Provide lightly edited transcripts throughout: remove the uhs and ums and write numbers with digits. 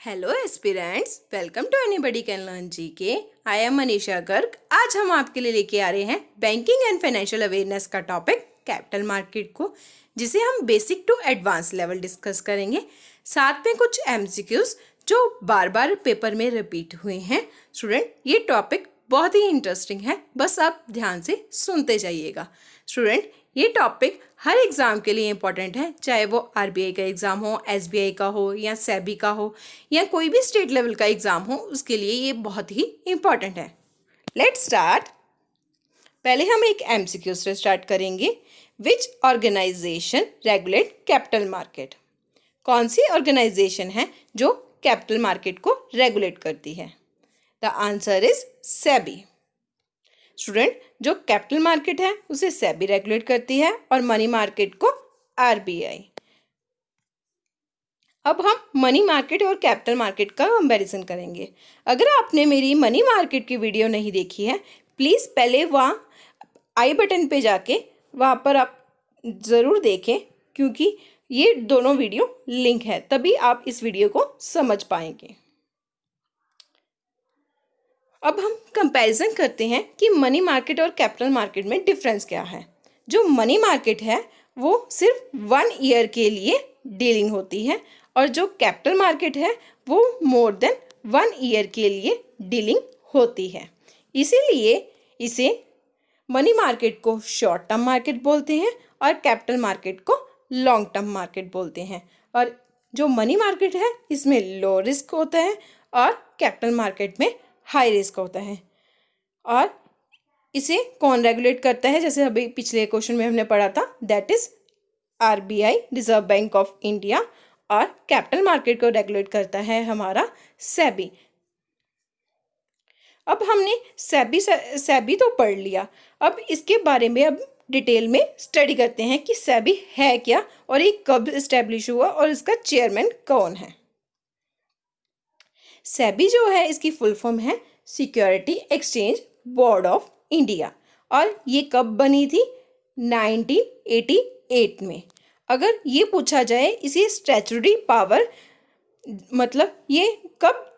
Hello aspirants, welcome to Anybody Can Learn GK. I am Manisha Garg. आज हम आपके लिए लेके आ रहे हैं बैंकिंग एंड फाइनेंशियल अवेयरनेस का टॉपिक कैपिटल मार्केट को, जिसे हम basic to advance level discuss करेंगे। साथ में कुछ एमसीक्यूज जो बार बार पेपर में रिपीट हुए हैं। स्टूडेंट, ये टॉपिक बहुत ही इंटरेस्टिंग है, बस आप ध्यान से सुनते जाइएगा। स्टूडेंट, ये टॉपिक हर एग्ज़ाम के लिए इम्पॉर्टेंट है, चाहे वो आरबीआई का एग्ज़ाम हो, एसबीआई का हो या सेबी का हो या कोई भी स्टेट लेवल का एग्ज़ाम हो, उसके लिए ये बहुत ही इम्पॉर्टेंट है। Let's start. पहले हम एक एमसीक्यू से स्टार्ट करेंगे। विच ऑर्गेनाइजेशन रेगुलेट कैपिटल मार्केट? कौन सी ऑर्गेनाइजेशन है जो कैपिटल मार्केट को रेगुलेट करती है? The answer is SEBI. Student, जो कैपिटल मार्केट है उसे सेबी रेगुलेट करती है और मनी मार्केट को आरबीआई। अब हम मनी मार्केट और कैपिटल मार्केट का कंपैरिजन करेंगे। अगर आपने मेरी मनी मार्केट की वीडियो नहीं देखी है, प्लीज़ पहले वहाँ आई बटन पे जाके वहाँ पर आप ज़रूर देखें, क्योंकि ये दोनों वीडियो लिंक है, तभी आप इस वीडियो को समझ पाएंगे। अब हम कंपैरिजन करते हैं कि मनी मार्केट और कैपिटल मार्केट में डिफरेंस क्या है। जो मनी मार्केट है वो सिर्फ 1 ईयर के लिए डीलिंग होती है और जो कैपिटल मार्केट है वो मोर देन 1 ईयर के लिए डीलिंग होती है। इसीलिए इसे मनी मार्केट को शॉर्ट टर्म मार्केट बोलते हैं और कैपिटल मार्केट को लॉन्ग टर्म मार्केट बोलते हैं। और जो मनी मार्केट है इसमें लो रिस्क होता है और कैपिटल मार्केट में हाई रिस्क होता है। और इसे कौन रेगुलेट करता है? जैसे अभी पिछले क्वेश्चन में हमने पढ़ा था, that is RBI, reserve bank of India. और कैपिटल मार्केट को रेगुलेट करता है हमारा सेबी। अब हमने सेबी तो पढ़ लिया, अब इसके बारे में अब डिटेल में स्टडी करते हैं कि सेबी है क्या और ये कब इस्टेब्लिश हुआ और इसका चेयरमैन कौन है। सेबी जो है इसकी फुल फॉर्म है security exchange board of India और ये कब बनी थी? 1988 में। अगर ये पूछा जाए इसी स्टैट्यूटरी पावर, मतलब ये कब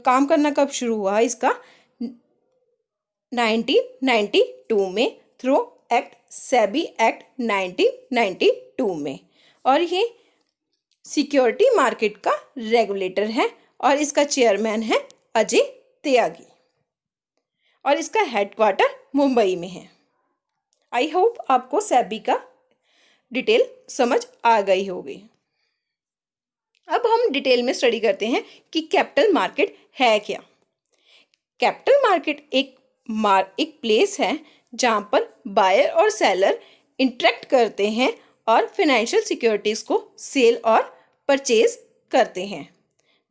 काम करना कब शुरू हुआ इसका? 1992 में थ्रू एक्ट सेबी एक्ट 1992 में। और ये सिक्योरिटी मार्केट का रेगुलेटर है और इसका चेयरमैन है अजय त्यागी और इसका हेडक्वार्टर मुंबई में है। आई होप आपको सेबी का डिटेल समझ आ गई होगी। अब हम डिटेल में स्टडी करते हैं कि कैपिटल मार्केट है क्या। कैपिटल मार्केट एक प्लेस है जहां पर बायर और सेलर इंटरेक्ट करते हैं और फाइनेंशियल सिक्योरिटीज को सेल और परचेज करते हैं।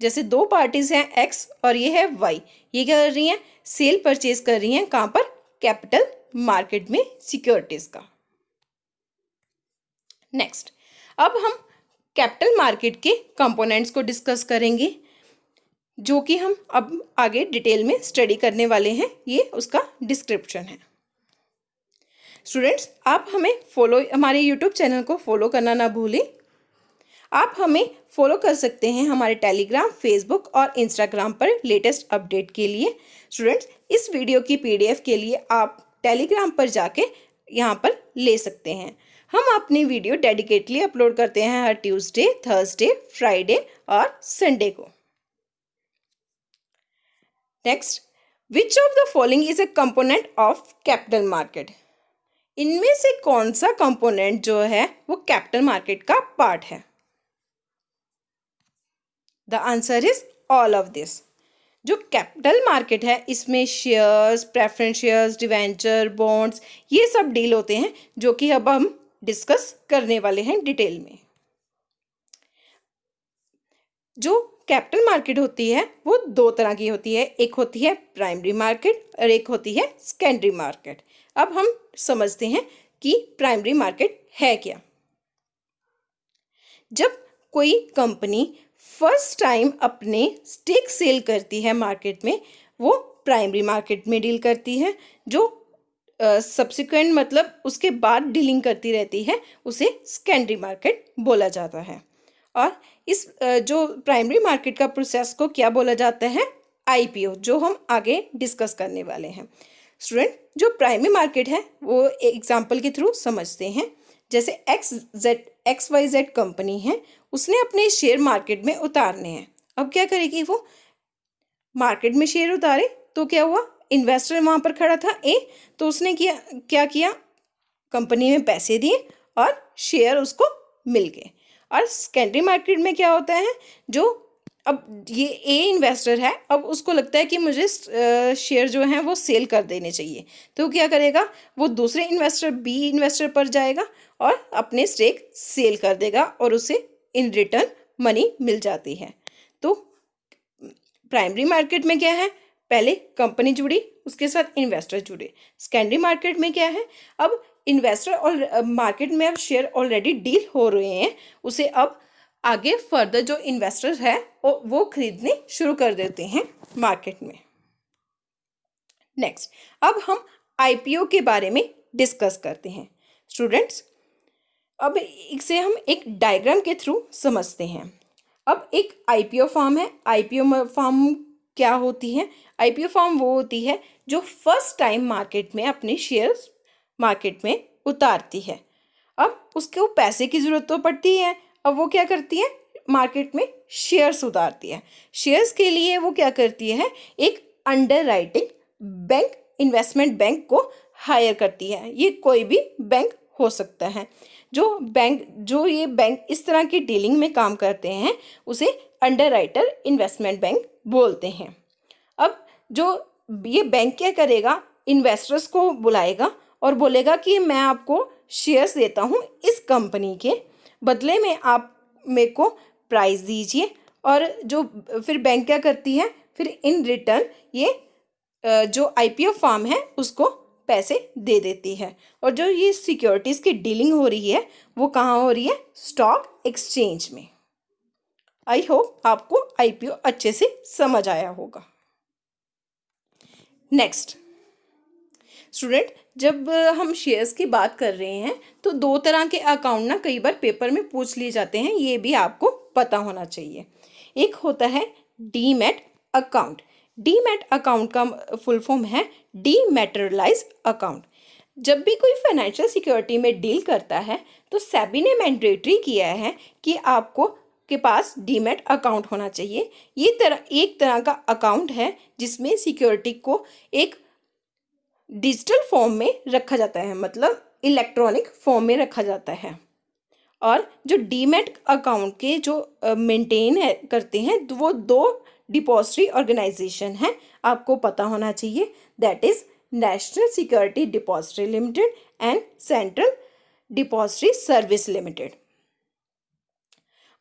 जैसे दो पार्टीज हैं एक्स और ये है वाई, ये क्या कर रही हैं? सेल परचेज कर रही हैं। कहाँ पर? कैपिटल मार्केट में सिक्योरिटीज का। नेक्स्ट, अब हम कैपिटल मार्केट के कंपोनेंट्स को डिस्कस करेंगे, जो कि हम अब आगे डिटेल में स्टडी करने वाले हैं। ये उसका डिस्क्रिप्शन है। स्टूडेंट्स, आप हमारे यूट्यूब चैनल को फॉलो करना ना भूलें। आप हमें फॉलो कर सकते हैं हमारे टेलीग्राम, फेसबुक और इंस्टाग्राम पर लेटेस्ट अपडेट के लिए। स्टूडेंट्स, इस वीडियो की पीडीएफ के लिए आप टेलीग्राम पर जाके यहाँ पर ले सकते हैं। हम अपनी वीडियो डेडिकेटली अपलोड करते हैं हर ट्यूसडे, थर्सडे, फ्राइडे और संडे को। Next, which of the following is a component of capital market? इनमें से कौन सा कंपोनेंट जो है वो कैपिटल मार्केट का पार्ट है? The answer is all of this. जो कैपिटल मार्केट है इसमें shares, preference shares, debenture, bonds, ये सब डील होते हैं, जो कि अब हम डिस्कस करने वाले हैं डिटेल में। जो कैपिटल मार्केट होती है वो दो तरह की होती है, एक होती है प्राइमरी मार्केट और एक होती है सेकेंडरी मार्केट। अब हम समझते हैं कि प्राइमरी मार्केट है क्या। जब कोई कंपनी फर्स्ट टाइम अपने स्टेक सेल करती है मार्केट में, वो प्राइमरी मार्केट में डील करती है। जो सब्सिक्वेंट मतलब उसके बाद डीलिंग करती रहती है, उसे सेकेंडरी मार्केट बोला जाता है। और इस जो प्राइमरी मार्केट का प्रोसेस को क्या बोला जाता है? आईपीओ, जो हम आगे डिस्कस करने वाले हैं। स्टूडेंट, जो प्राइमरी मार्केट है वो एग्जांपल के थ्रू समझते हैं। जैसे XYZ कंपनी है, उसने अपने शेयर मार्केट में उतारने हैं। अब क्या करेगी वो? मार्केट में शेयर उतारे तो क्या हुआ? इन्वेस्टर वहां पर खड़ा था ए, तो उसने क्या किया? कंपनी में पैसे दिए और शेयर उसको मिल गए। और सेकेंडरी मार्केट में क्या होता है? जो अब ये ए इन्वेस्टर है, अब उसको लगता है कि मुझे शेयर जो हैं वो सेल कर देने चाहिए, तो क्या करेगा? वो दूसरे इन्वेस्टर बी इन्वेस्टर पर जाएगा और अपने स्टेक सेल कर देगा और उसे इन रिटर्न मनी मिल जाती है। तो प्राइमरी मार्केट में क्या है? पहले कंपनी जुड़ी, उसके साथ इन्वेस्टर जुड़े। सेकेंडरी मार्केट में क्या है? अब इन्वेस्टर और मार्केट में अब शेयर ऑलरेडी डील हो रहे हैं, उसे अब आगे फर्दर जो इन्वेस्टर्स है वो खरीदने शुरू कर देते हैं मार्केट में। नेक्स्ट, अब हम आईपीओ के बारे में डिस्कस करते हैं। स्टूडेंट्स, अब इसे हम एक डायग्राम के थ्रू समझते हैं। अब एक आईपीओ फर्म है। आईपीओ फर्म क्या होती है? आईपीओ फर्म वो होती है जो फर्स्ट टाइम मार्केट में अपने शेयर्स मार्केट में उतारती है। अब उसको पैसे की ज़रूरत तो पड़ती है, अब वो क्या करती है? मार्केट में शेयर्स उतारती है। शेयर्स के लिए वो क्या करती है? एक अंडरराइटिंग बैंक, इन्वेस्टमेंट बैंक को हायर करती है। ये कोई भी बैंक हो सकता है। जो ये बैंक इस तरह की डीलिंग में काम करते हैं, उसे अंडरराइटर इन्वेस्टमेंट बैंक बोलते हैं। अब जो ये बैंक क्या करेगा? इन्वेस्टर्स को बुलाएगा और बोलेगा कि मैं आपको शेयर्स देता हूँ इस कंपनी के, बदले में आप मेरे को प्राइस दीजिए। और जो फिर बैंक क्या करती है? फिर इन रिटर्न ये जो आईपीओ फर्म है उसको पैसे दे देती है। और जो ये सिक्योरिटीज़ की डीलिंग हो रही है वो कहाँ हो रही है? स्टॉक एक्सचेंज में। आई होप आपको आईपीओ अच्छे से समझ आया होगा। नेक्स्ट स्टूडेंट, जब हम शेयर्स की बात कर रहे हैं तो दो तरह के अकाउंट ना कई बार पेपर में पूछ लिए जाते हैं, ये भी आपको पता होना चाहिए। एक होता है डीमैट अकाउंट। डीमैट अकाउंट का फुल फॉर्म है डीमैटेरियलाइज्ड अकाउंट। जब भी कोई फाइनेंशियल सिक्योरिटी में डील करता है तो सेबी ने मैंडेटरी किया है कि आपको के पास डीमैट अकाउंट होना चाहिए। ये एक तरह का अकाउंट है जिसमें सिक्योरिटी को एक डिजिटल फॉर्म में रखा जाता है, मतलब इलेक्ट्रॉनिक फॉर्म में रखा जाता है। और जो डीमैट अकाउंट के जो मेंटेन करते हैं तो वो दो डिपॉजिटरी ऑर्गेनाइजेशन है, आपको पता होना चाहिए। That is national security depository limited and central depository service limited.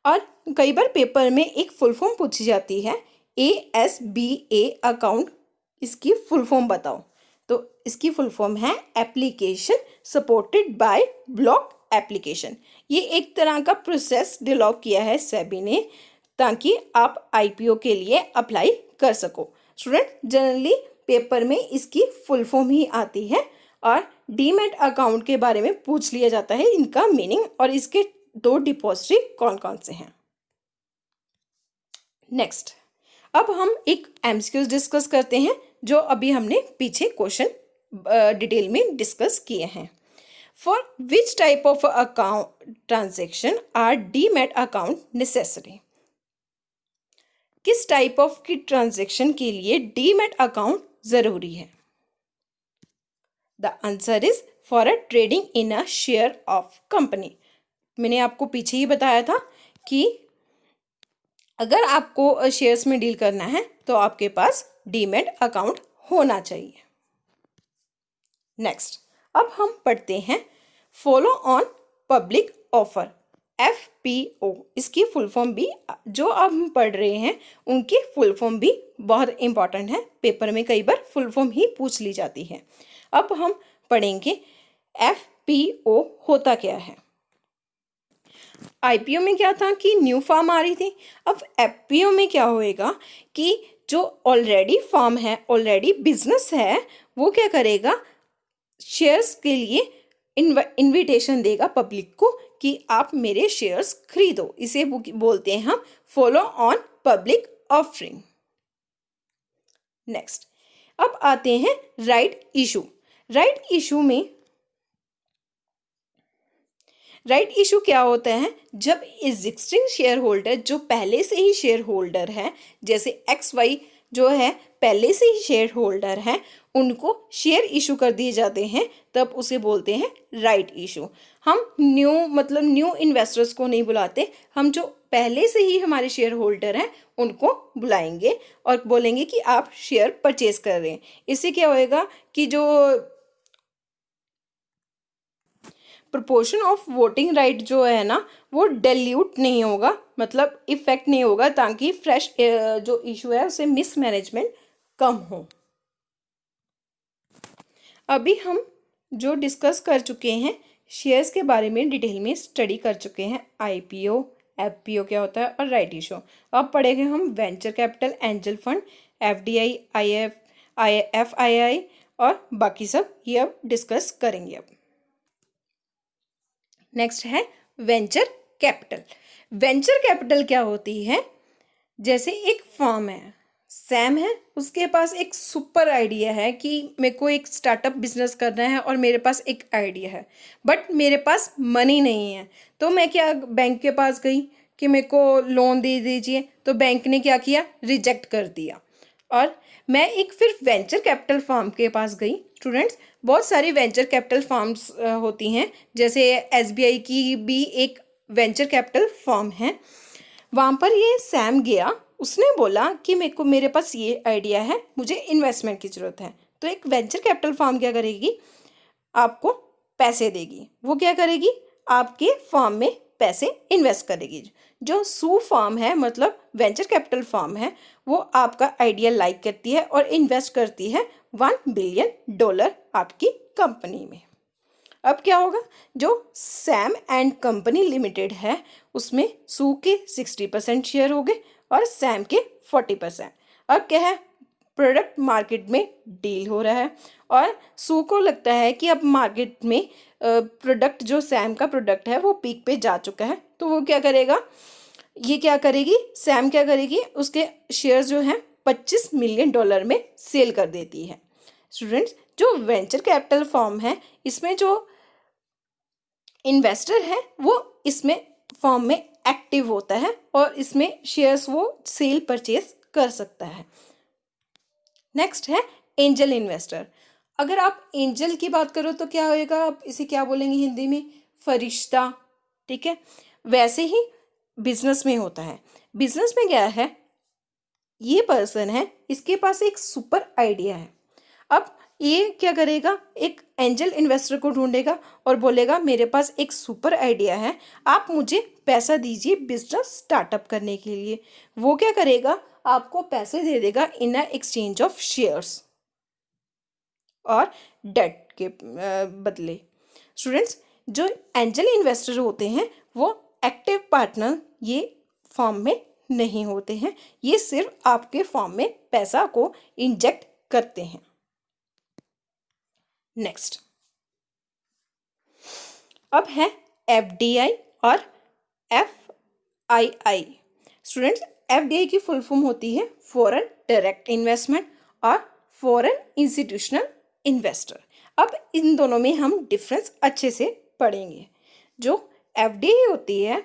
और कई बार पेपर में एक फुल फॉर्म पूछी जाती है ASBA अकाउंट, इसकी फुल फॉर्म बताओ। तो इसकी फुल फॉर्म है application supported by block application. ये एक तरह का प्रोसेस डेवलप किया है सेबी ने ताकि आप आईपीओ के लिए अप्लाई कर सको। स्टूडेंट, जनरली पेपर में इसकी फुल फॉर्म ही आती है और डीमैट अकाउंट के बारे में पूछ लिया जाता है, इनका मीनिंग और इसके दो डिपॉजिटरी कौन कौन से हैं। नेक्स्ट, अब हम एक एमसीक्यूज डिस्कस करते हैं जो अभी हमने पीछे क्वेश्चन डिटेल में डिस्कस किए हैं। For which type of account transaction are demat account necessary? किस टाइप ऑफ की ट्रांजेक्शन के लिए डीमैट अकाउंट जरूरी है? The answer is for a trading in a share of company. मैंने आपको पीछे ही बताया था कि अगर आपको शेयर्स में डील करना है तो आपके पास डीमैट अकाउंट होना चाहिए। नेक्स्ट, अब हम पढ़ते हैं follow on public offer, FPO। इसकी फुल फॉर्म भी जो अब हम पढ़ रहे हैं उनकी फुल फॉर्म भी बहुत इंपॉर्टेंट है, पेपर में कई बार फुल फॉर्म ही पूछ ली जाती है। अब हम पढ़ेंगे FPO होता क्या है। आईपीओ में क्या था कि न्यू फर्म आ रही थी। अब एफपीओ में क्या होएगा कि जो ऑलरेडी फर्म है, ऑलरेडी बिजनेस है, वो क्या करेगा? शेयर्स के लिए इनविटेशन देगा पब्लिक को कि आप मेरे शेयर्स खरीदो। इसे बोलते हैं हम follow on public offering. Next, अब आते हैं राइट इशू। राइट इशू क्या होता है? जब एग्जिस्टिंग शेयर होल्डर, जो पहले से ही शेयर होल्डर है, जैसे एक्स वाई जो है पहले से ही शेयर होल्डर हैं, उनको शेयर इशू कर दिए जाते हैं, तब उसे बोलते हैं राइट इशू। हम न्यू इन्वेस्टर्स को नहीं बुलाते, हम जो पहले से ही हमारे शेयर होल्डर हैं उनको बुलाएंगे और बोलेंगे कि आप शेयर परचेज कर रहे हैं। इससे क्या होएगा कि जो प्रोपोर्शन ऑफ वोटिंग राइट जो है ना, वो डाइल्यूट नहीं होगा, मतलब इफेक्ट नहीं होगा, ताकि फ्रेश जो इशू है उसे मिसमैनेजमेंट कम हो। अभी हम जो डिस्कस कर चुके हैं शेयर्स के बारे में, डिटेल में स्टडी कर चुके हैं। आईपीओ, एफपीओ क्या होता है और राइट इशू। अब पढ़ेंगे हम venture capital, angel fund, FDI, FII और बाकी सब ये अब डिस्कस करेंगे। अब नेक्स्ट है वेंचर कैपिटल। वेंचर कैपिटल क्या होती है? जैसे एक फर्म है, सैम है, उसके पास एक सुपर आइडिया है कि मेरे को एक स्टार्टअप बिजनेस करना है और मेरे पास एक आइडिया है, बट मेरे पास मनी नहीं है। तो मैं क्या बैंक के पास गई कि मेरे को लोन दे दीजिए, तो बैंक ने क्या किया? रिजेक्ट कर दिया। और मैं एक फिर वेंचर कैपिटल फर्म के पास गई। स्टूडेंट्स, बहुत सारी वेंचर कैपिटल फर्म्स होती हैं, जैसे एसबीआई की भी एक वेंचर कैपिटल फर्म है। वहाँ पर ये सैम गया, उसने बोला कि मेरे पास ये आइडिया है, मुझे इन्वेस्टमेंट की ज़रूरत है। तो एक वेंचर कैपिटल फर्म क्या करेगी? आपको पैसे देगी। वो क्या करेगी? आपके फर्म में पैसे इन्वेस्ट करेगी। जो सू फर्म है, मतलब वेंचर कैपिटल फर्म है, वो आपका आइडिया लाइक करती है और इन्वेस्ट करती है $1 बिलियन आपकी कंपनी में। अब क्या होगा? जो सैम एंड कंपनी लिमिटेड है, उसमें सू के 60% शेयर हो गए और सैम के 40%। अब क्या है? प्रोडक्ट मार्केट में डील हो रहा है और सू को लगता है कि अब मार्केट में प्रोडक्ट, जो सैम का प्रोडक्ट है, वो पीक पे जा चुका है। तो वो क्या करेगा? सैम क्या करेगी? उसके शेयर जो हैं $25 मिलियन में सेल कर देती है। स्टूडेंट्स, जो वेंचर कैपिटल फर्म है, इसमें जो इन्वेस्टर है वो इसमें फर्म में एक्टिव होता है और इसमें शेयर्स वो सेल परचेज कर सकता है। नेक्स्ट है एंजल इन्वेस्टर। अगर आप एंजल की बात करो तो क्या होएगा? आप इसे क्या बोलेंगे हिंदी में? फरिश्ता। ठीक है, वैसे ही बिजनेस में होता है। बिजनेस में क्या है? ये पर्सन है, इसके पास एक सुपर आइडिया है। अब ये क्या करेगा? एक एंजल इन्वेस्टर को ढूंढेगा और बोलेगा मेरे पास एक सुपर आइडिया है, आप मुझे पैसा दीजिए बिजनेस स्टार्टअप करने के लिए। वो क्या करेगा? आपको पैसे दे देगा इन एक्सचेंज ऑफ शेयर्स और डेट के बदले। स्टूडेंट्स, जो एंजल इन्वेस्टर होते हैं वो एक्टिव पार्टनर ये फॉर्म में नहीं होते हैं, ये सिर्फ आपके फॉर्म में पैसा को इंजेक्ट करते हैं। नेक्स्ट, अब है एफडीआई और एफआईआई। स्टूडेंट्स, एफडीआई की फुल फॉर्म होती है फॉरेन डायरेक्ट इन्वेस्टमेंट और फॉरेन इंस्टीट्यूशनल इन्वेस्टर। अब इन दोनों में हम डिफरेंस अच्छे से पढ़ेंगे। जो एफडीआई होती है,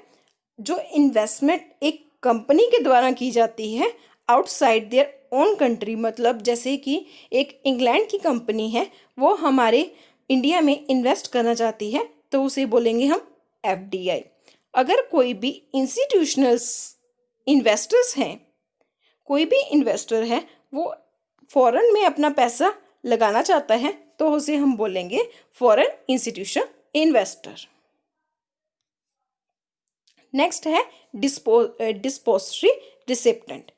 जो इन्वेस्टमेंट एक कंपनी के द्वारा की जाती है आउटसाइड देयर ओन कंट्री, मतलब जैसे कि एक इंग्लैंड की कंपनी है, वो हमारे इंडिया में इन्वेस्ट करना चाहती है, तो उसे बोलेंगे हम एफडीआई। अगर कोई भी इंस्टीट्यूशनल इन्वेस्टर्स हैं, कोई भी इन्वेस्टर है, वो फॉरेन में अपना पैसा लगाना चाहता है, तो उसे हम बोलेंगे फॉरेन इंस्टीट्यूशन इन्वेस्टर। नेक्स्ट है डिस्पोजिटरी रिसिप्टेंट।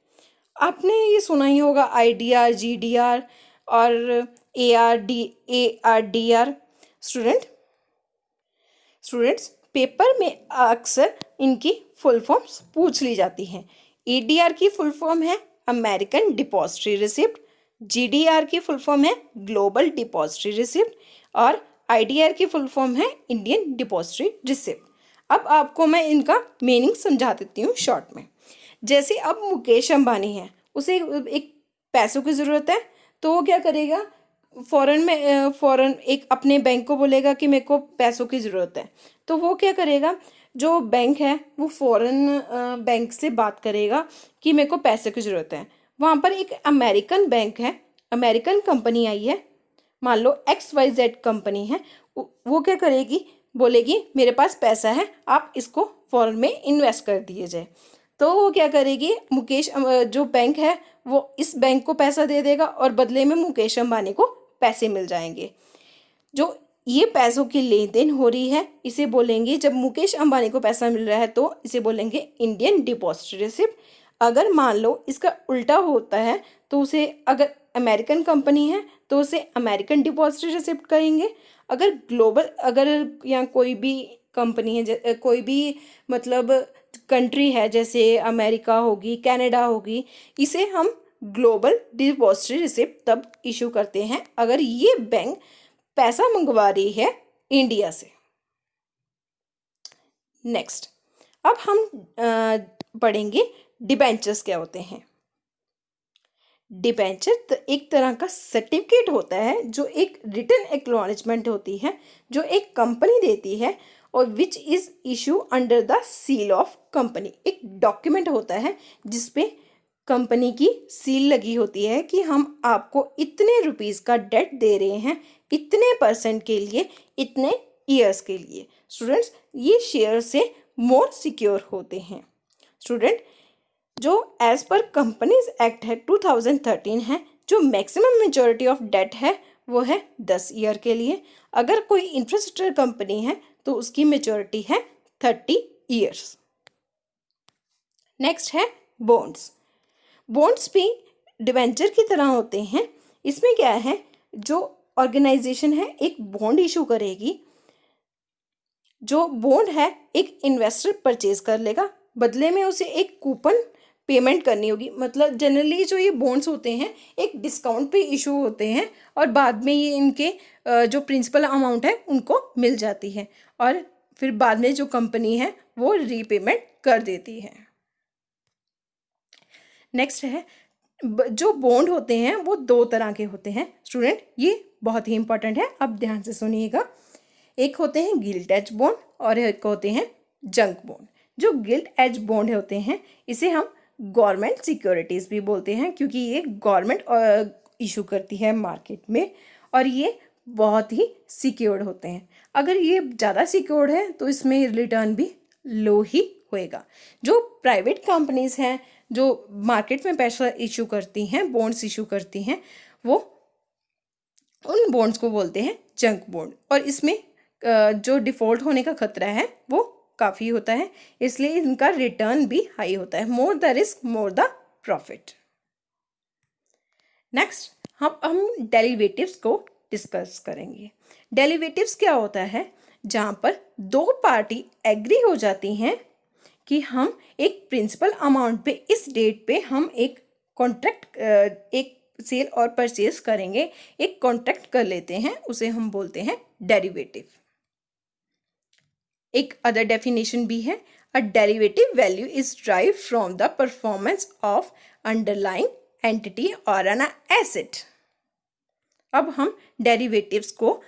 आपने ये सुना ही होगा आईडीआर, जीडीआर और एआरडीआर। स्टूडेंट्स, पेपर में अक्सर इनकी फुल फॉर्म्स पूछ ली जाती हैं। एडीआर की फुल फॉर्म है अमेरिकन डिपॉजिटरी रिसिप्ट, जीडीआर की फुल फॉर्म है ग्लोबल डिपॉजिटरी रिसिप्ट और आईडीआर की फुल फॉर्म है इंडियन डिपॉजिटरी रिसिप्ट। अब आपको मैं इनका मीनिंग समझा देती हूँ शॉर्ट में। जैसे अब मुकेश अंबानी है, उसे एक पैसों की ज़रूरत है, तो वो क्या करेगा, फ़ौरन एक अपने बैंक को बोलेगा कि मेरे को पैसों की ज़रूरत है। तो वो क्या करेगा, जो बैंक है वो फ़ौरन बैंक से बात करेगा कि मेरे को पैसे की ज़रूरत है। वहाँ पर एक अमेरिकन बैंक है, अमेरिकन कंपनी आई है, मान लो XYZ कंपनी है, वो क्या करेगी, बोलेगी मेरे पास पैसा है, आप इसको फ़ौरन में इन्वेस्ट कर दिए जाए। तो वो क्या करेगी, जो बैंक है वो इस बैंक को पैसा दे देगा और बदले में मुकेश अंबानी को पैसे मिल जाएंगे। जो ये पैसों की लेन देन हो रही है इसे बोलेंगे, जब मुकेश अंबानी को पैसा मिल रहा है तो इसे बोलेंगे इंडियन डिपॉजिट रिसिप्ट। अगर मान लो इसका उल्टा होता है तो उसे, अगर अमेरिकन कंपनी है तो उसे अमेरिकन डिपॉजिट रिसिप्ट कहेंगे। अगर यहाँ कोई भी कंपनी है, कोई भी मतलब कंट्री है, जैसे अमेरिका होगी, कनाडा होगी, इसे हम ग्लोबल डिपॉजिटरी रिसिप्ट तब इशू करते हैं अगर ये बैंक पैसा मंगवा रही है इंडिया से। नेक्स्ट, अब हम पढ़ेंगे डिबेंचर्स क्या होते हैं। डिबेंचर एक तरह का सर्टिफिकेट होता है जो एक रिटन एक्नॉलेजमेंट होती है जो एक कंपनी देती है और which is issue under the seal of company. एक डॉक्यूमेंट होता है जिसपे कंपनी की सील लगी होती है कि हम आपको इतने रुपीज़ का डेट दे रहे हैं, इतने % के लिए, इतने ईयर्स के लिए। स्टूडेंट्स, ये शेयर से मोर सिक्योर होते हैं। स्टूडेंट, जो एज पर कंपनीज एक्ट है 2013 है, जो मैक्सिमम मेच्योरिटी ऑफ डेट है वो है 10 ईयर के लिए। अगर कोई इंफ्रास्ट्रक्चर कंपनी है तो उसकी मेच्योरिटी है 30 ईयर्स। नेक्स्ट है बॉन्ड्स। बॉन्ड्स भी डिबेंचर की तरह होते हैं। इसमें क्या है, जो ऑर्गेनाइजेशन है एक बॉन्ड इशू करेगी। जो बॉन्ड है एक इन्वेस्टर परचेज कर लेगा, बदले में उसे एक कूपन पेमेंट करनी होगी। मतलब जनरली जो ये बॉन्ड्स होते हैं एक डिस्काउंट पे इशू होते हैं और बाद में ये इनके जो प्रिंसिपल अमाउंट है उनको मिल जाती है और फिर बाद में जो कंपनी है वो रीपेमेंट कर देती है। नेक्स्ट है, जो बॉन्ड होते हैं वो 2 तरह के होते हैं। स्टूडेंट, ये बहुत ही इंपॉर्टेंट है, अब ध्यान से सुनिएगा। एक होते हैं गिल्ट एज बॉन्ड और एक होते हैं जंक बॉन्ड। जो गिल्ट एज बॉन्ड होते हैं इसे हम गवर्नमेंट सिक्योरिटीज़ भी बोलते हैं क्योंकि ये गवर्नमेंट इशू करती है मार्केट में और ये बहुत ही सिक्योर्ड होते हैं। अगर ये ज़्यादा सिक्योर्ड है तो इसमें रिटर्न भी लो ही होएगा। जो प्राइवेट कंपनीज हैं जो मार्केट में पैसा इशू करती हैं, बॉन्ड्स इशू करती हैं, वो उन बॉन्ड्स को बोलते हैं जंक बॉन्ड और इसमें जो डिफ़ॉल्ट होने का खतरा है वो काफ़ी होता है, इसलिए इनका रिटर्न भी हाई होता है। More the risk more the profit. Next, हम डेरिवेटिव्स को डिस्कस करेंगे। डेरिवेटिव्स क्या होता है, जहाँ पर 2 पार्टी एग्री हो जाती हैं कि हम एक प्रिंसिपल अमाउंट पे इस डेट पे हम एक कॉन्ट्रैक्ट, एक सेल और परचेज करेंगे, एक कॉन्ट्रैक्ट कर लेते हैं, उसे हम बोलते हैं डेरिवेटिव। एक अदर डेफिनेशन भी है, a derivative value is drive from the performance of underlying entity और एन एसेट। अब हम डेरिवेटिव्स को,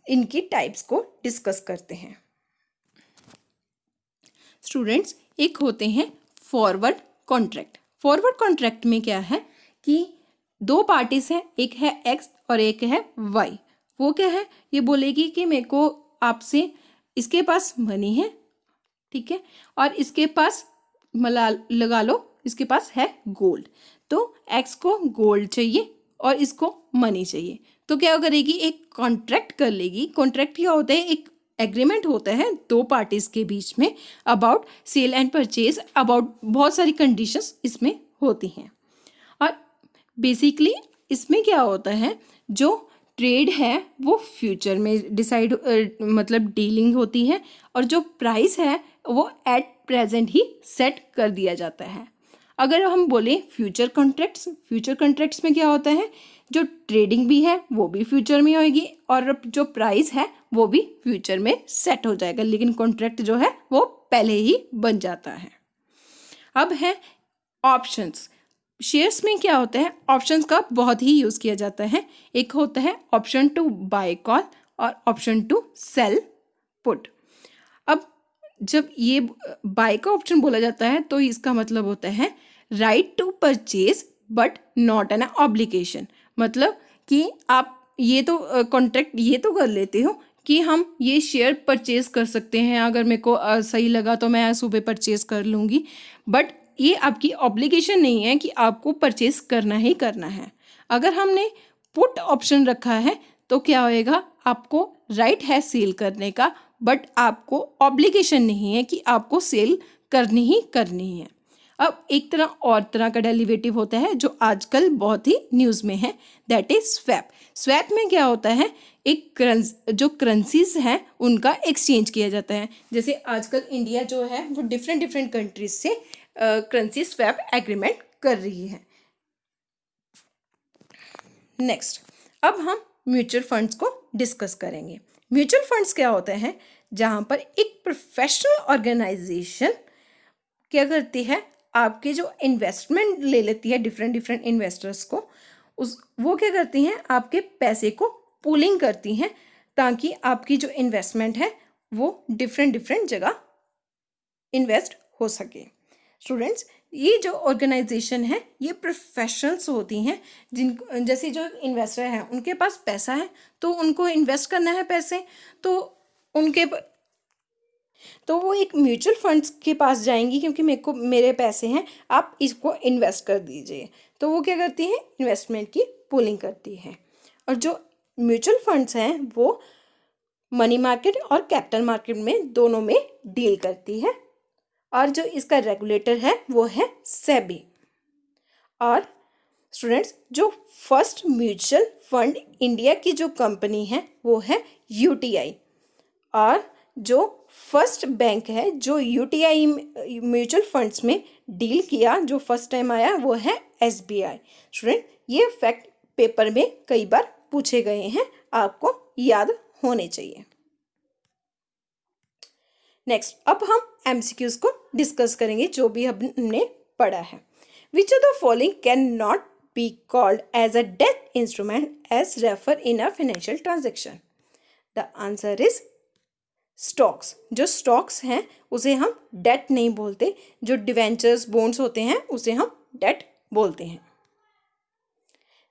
इनकी टाइप्स को डिस्कस करते हैं। स्टूडेंट्स, एक होते हैं फॉरवर्ड कॉन्ट्रैक्ट। फॉरवर्ड कॉन्ट्रैक्ट में क्या है कि 2 पार्टीज हैं, एक है X और एक है Y। वो क्या है, ये बोलेगी कि मेरे को आपसे, इसके पास मनी है, ठीक है, और इसके पास लगा लो इसके पास है गोल्ड, तो X को गोल्ड चाहिए और इसको मनी चाहिए, तो क्या करेगी, एक कॉन्ट्रैक्ट कर लेगी। कॉन्ट्रैक्ट क्या होता है, एक एग्रीमेंट होता है 2 पार्टीज के बीच में about sale and purchase, about बहुत सारी कंडीशंस इसमें होती हैं। और बेसिकली इसमें क्या होता है, जो ट्रेड है वो फ्यूचर में डिसाइड मतलब डीलिंग होती है और जो प्राइस है वो एट प्रेजेंट ही सेट कर दिया जाता है। अगर हम बोलें फ्यूचर कॉन्ट्रैक्ट्स में क्या होता है, जो ट्रेडिंग भी है वो भी फ्यूचर में होगी और जो प्राइस है वो भी फ्यूचर में सेट हो जाएगा, लेकिन कॉन्ट्रैक्ट जो है वो पहले ही बन जाता है। अब है ऑप्शंस। शेयर्स में क्या होता है, ऑप्शंस का बहुत ही यूज़ किया जाता है। एक होता है ऑप्शन टू बाय कॉल और ऑप्शन टू सेल पुट। अब जब ये बाय का ऑप्शन बोला जाता है तो इसका मतलब होता है right to purchase but not an obligation. मतलब कि आप ये तो कॉन्ट्रैक्ट ये तो कर लेते हो कि हम ये शेयर परचेज कर सकते हैं, अगर मेरे को सही लगा तो मैं सुबह परचेज कर लूँगी, बट ये आपकी ऑब्लिगेशन नहीं है कि आपको परचेज करना ही करना है। अगर हमने पुट ऑप्शन रखा है तो क्या होएगा, आपको राइट है सेल करने का, बट आपको ऑब्लिगेशन नहीं है कि आपको सेल करनी ही करनी है। अब एक तरह का डेरिवेटिव होता है जो आजकल बहुत ही न्यूज़ में है, दैट इज स्वैप। स्वैप में क्या होता है, जो करेंसीज हैं उनका एक्सचेंज किया जाता है। जैसे आजकल इंडिया जो है वो डिफरेंट कंट्रीज से करेंसी स्वैप एग्रीमेंट कर रही है। नेक्स्ट, अब हम म्यूचुअल फंड्स को डिस्कस करेंगे। म्यूचुअल फंड्स क्या होते हैं, जहाँ पर एक प्रोफेशनल ऑर्गेनाइजेशन क्या करती है, आपके जो इन्वेस्टमेंट ले लेती है डिफरेंट इन्वेस्टर्स को, वो क्या करती हैं, आपके पैसे को पूलिंग करती हैं ताकि आपकी जो इन्वेस्टमेंट है वो डिफरेंट जगह इन्वेस्ट हो सके। स्टूडेंट्स, ये जो ऑर्गेनाइजेशन है ये प्रोफेशनल्स होती हैं, जैसे जो इन्वेस्टर हैं उनके पास पैसा है तो उनको इन्वेस्ट करना है पैसे, तो वो एक म्यूचुअल फंड्स के पास जाएंगी क्योंकि मेरे पैसे हैं, आप इसको इन्वेस्ट कर दीजिए। तो वो क्या करती है, इन्वेस्टमेंट की पूलिंग करती है। और जो म्यूचुअल फंड्स हैं वो मनी मार्केट और कैपिटल मार्केट में दोनों में डील करती है। और जो इसका रेगुलेटर है वो है सेबी। और स्टूडेंट्स, जो फर्स्ट म्यूचुअल फंड इंडिया की जो कंपनी है वो है यूटीआई। और जो फर्स्ट बैंक है जो यूटीआई म्यूचुअल फंड्स में डील किया, जो फर्स्ट टाइम आया, वो है एसबीआई। स्टूडेंट, ये फैक्ट पेपर में कई बार पूछे गए हैं, आपको याद होने चाहिए। नेक्स्ट, अब हम एमसीक्यूज को डिस्कस करेंगे जो भी हमने पढ़ा है। Which of the following can not be called as a debt instrument as refer in a financial transaction? The answer is stocks. जो स्टॉक्स हैं उसे हम डेट नहीं बोलते, जो डिवेंचर्स बॉन्ड्स होते हैं उसे हम डेट बोलते हैं।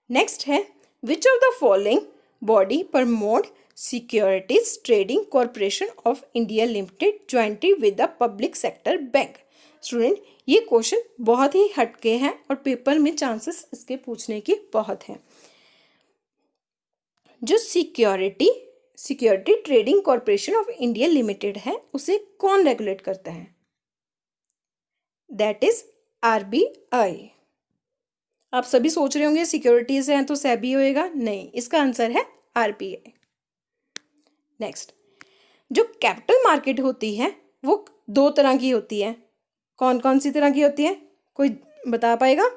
नेक्स्ट है, which of the following body promote securities trading corporation of India limited jointly with the public sector bank? Student, ये क्वेश्चन बहुत ही हटके हैं और पेपर में चांसेस इसके पूछने की बहुत हैं। जो security trading corporation of India limited है उसे कौन रेगुलेट करता है? That is RBI. आप सभी सोच रहे होंगे सिक्योरिटीज हैं तो सेबी होएगा, नहीं, इसका आंसर है आरबीआई। नेक्स्ट, जो कैपिटल मार्केट होती है वो दो तरह की होती है, कौन कौन सी तरह की होती है, कोई बता पाएगा?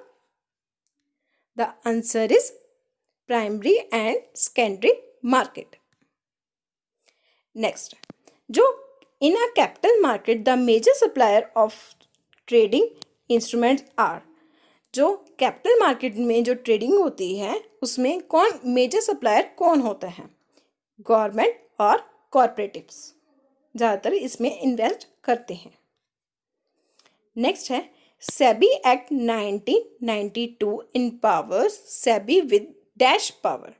The answer is primary and secondary market. Next, जो in a capital market the major supplier of trading instruments are? जो कैपिटल मार्केट में जो ट्रेडिंग होती है उसमें कौन मेजर सप्लायर कौन होता है? गवर्नमेंट और कॉर्पोरेटिव्स ज़्यादातर इसमें इन्वेस्ट करते हैं। नेक्स्ट है, SEBI act 1992 empowers SEBI with dash power.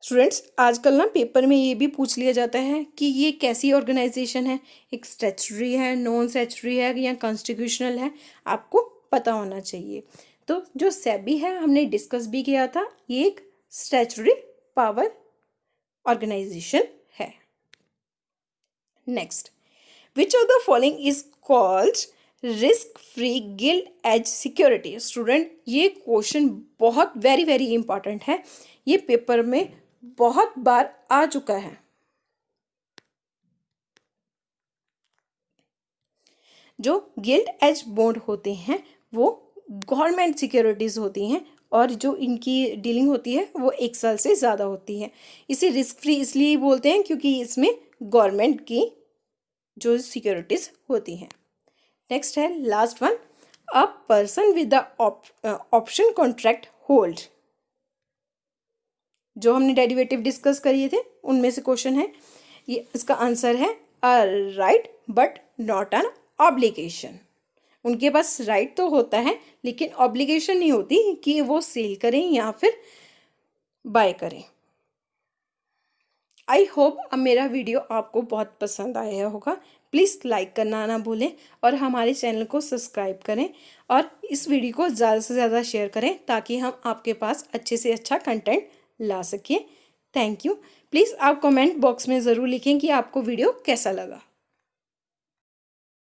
Students, आजकल ना पेपर में ये भी पूछ लिया जाता है कि ये कैसी ऑर्गेनाइजेशन है, एक स्टैट्यूटरी है, नॉन स्टैट्यूटरी है या कॉन्स्टिट्यूशनल है, आपको पता होना चाहिए। तो जो सेबी है हमने डिस्कस भी किया था, ये एक स्टैट्यूटरी पावर ऑर्गेनाइजेशन है। Next, which of the following is called risk free gilt edge security? Student, ये क्वेश्चन बहुत वेरी इंपॉर्टेंट है, ये पेपर में बहुत बार आ चुका है। जो गिल्ड एज बॉन्ड होते हैं वो गवर्नमेंट सिक्योरिटीज होती हैं और जो इनकी डीलिंग होती है वो 1 साल से ज़्यादा होती है। इसे रिस्क फ्री इसलिए बोलते हैं क्योंकि इसमें गवर्नमेंट की जो सिक्योरिटीज़ होती हैं। नेक्स्ट है last one, a person with the option contract hold. जो हमने डेरिवेटिव डिस्कस करिए थे उनमें से क्वेश्चन है ये, इसका आंसर है a right but not an obligation. उनके पास राइट तो होता है लेकिन ऑब्लिगेशन नहीं होती कि वो सेल करें या फिर बाय करें। आई होप अब मेरा वीडियो आपको बहुत पसंद आया होगा। प्लीज़ लाइक करना ना भूलें और हमारे चैनल को सब्सक्राइब करें और इस वीडियो को ज़्यादा से ज़्यादा शेयर करें ताकि हम आपके पास अच्छे से अच्छा कंटेंट ला सकें। Thank you. प्लीज़ आप कमेंट बॉक्स में ज़रूर लिखें कि आपको वीडियो कैसा लगा।